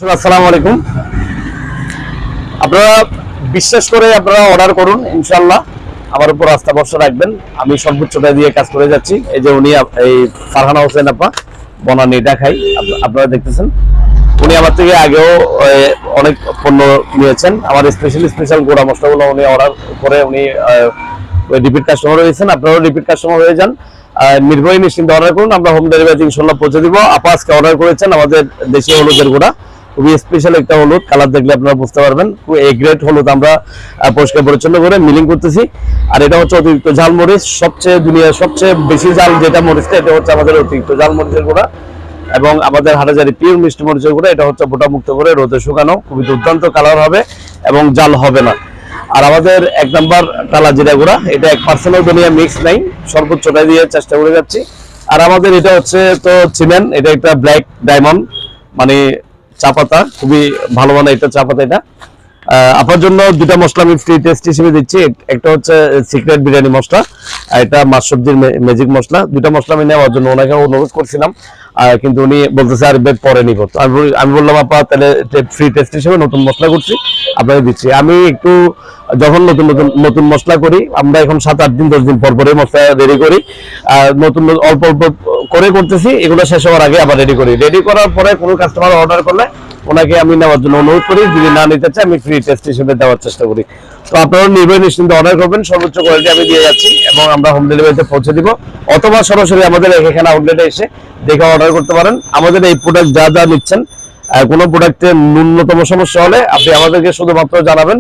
আসসালামু আলাইকুম। আপনারা বিশ্বাস করে আপনারা অর্ডার করুন, ইনশাআল্লাহ আমার উপর আস্থা ভরসা রাখবেন। আমি সর্বোচ্চটা দিয়ে কাজ করে যাচ্ছি। এই যে উনি এই ফারহানা হোসেন আপা বনানী ঢাকায় আপনারা দেখতেছেন, উনি আমার থেকে আগেও অনেক পণ্য নিয়েছেন। আমার স্পেশাল গোড়া মশলাগুলো উনি অর্ডার করে উনি রিপিট কাস্টমার হয়েছেন। আপনারাও রিপিট কাস্টমার হয়ে যান, নির্ভয় নিশ্চিন্তে অর্ডার করুন, আমরা হোম ডেলিভারি ইনশাআল্লাহ পৌঁছে দিব। আপা আজকে অর্ডার করেছেন আমাদের দেশীয় হলুদের গুঁড়া, খুবই স্পেশাল একটা হলুদ, কালার দেখলে আপনারা বুঝতে পারবেন। এ গ্রেড হলুদ আমরা পরিষ্কার পরিচ্ছন্ন করে মিলিং করতেছি। আর এটা হচ্ছে অতিরিক্ত ঝাল মরিচ, দুনিয়ার সবচেয়ে বেশি ঝাল যেটা মরিচটা, এটা হচ্ছে আমাদের অতিরিক্ত ঝাল মরিচের গুঁড়া। এবং আমাদের হাটাজারি পিওর মিষ্টি মরিচের গুঁড়া, এটা হচ্ছে বোটা মুক্ত করে রোদে শুকানো, খুবই দুর্দান্ত কালার হবে এবং জাল হবে না। আর আমাদের 1 নম্বর টালা জিরা গুঁড়া, এটা 1% দুনিয়া মিক্স নাই, সর্বোচ্চটা দিয়ে চেষ্টা করে যাচ্ছি। আর আমাদের এটা হচ্ছে তো চিনেন, এটা একটা ব্ল্যাক ডায়মন্ড মানে চা পাতা, খুবই ভালো মানের একটা চা পাতা। এটা আপনার জন্য দুটা মশলা আমি ফ্রি টেস্ট হিসেবে দিচ্ছি। একটা হচ্ছে সিক্রেট বিরিয়ানি মশলা, আর এটা মাছ সবজির ম্যাজিক মশলা। দুটা মশলা আমি নেওয়ার জন্য ওনাকে অনুরোধ করছিলাম, কিন্তু উনি বলতেছে আর পরে নিব। তো আমি বললাম আপা তাহলে ফ্রি টেস্ট হিসেবে নতুন মশলা করছি, আপনাকে দিচ্ছি। আমি একটু যখন নতুন মশলা করি, আমরা এখন 7-8 দিন 10 দিন পর পরে মশলা রেডি করি। নতুন অল্প অল্প করে করতেছি, এগুলো শেষ হওয়ার আগে আবার রেডি করি। রেডি করার পরে কোনো কাস্টমার অর্ডার করলে ওনাকে আমি নেওয়ার জন্য অনুরোধ করি, যদি না নিতে চাই আমি ফ্রি টেস্ট হিসেবে দেওয়ার চেষ্টা করি। তো আপনারা নির্ভয় নিশ্চিন্তে অর্ডার করবেন, সর্বোচ্চ কোয়ালিটি আমি দিয়ে যাচ্ছি এবং আমরা হোম ডেলিভারিতে পৌঁছে দিব। অথবা সরাসরি আমাদের এখানে আউটলেটে এসে দেখে অর্ডার করতে পারেন। আমাদের এই প্রোডাক্ট যা নিচ্ছেন, কোনো প্রোডাক্টে ন্যূনতম সমস্যা হলে আপনি আমাদেরকে শুধুমাত্র জানাবেন,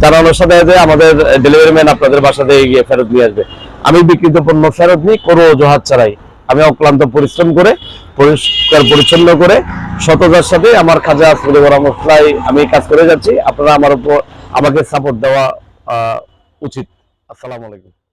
জানানোর সাথে আমাদের ডেলিভারি ম্যান আপনাদের বাসাতে গিয়ে ফেরত নিয়ে আসবে। আমি বিক্রিত পণ্য ফেরত নিই কোনো অজুহাত ছাড়াই। আমি অক্লান্ত পরিশ্রম করে পরিষ্কার পরিচ্ছন্ন করে সততার সাথে আমার খাজা আসলে বড় মশলায় আমি কাজ করে যাচ্ছি। আপনারা আমাকে সাপোর্ট দেওয়া উচিত। আসসালামু আলাইকুম।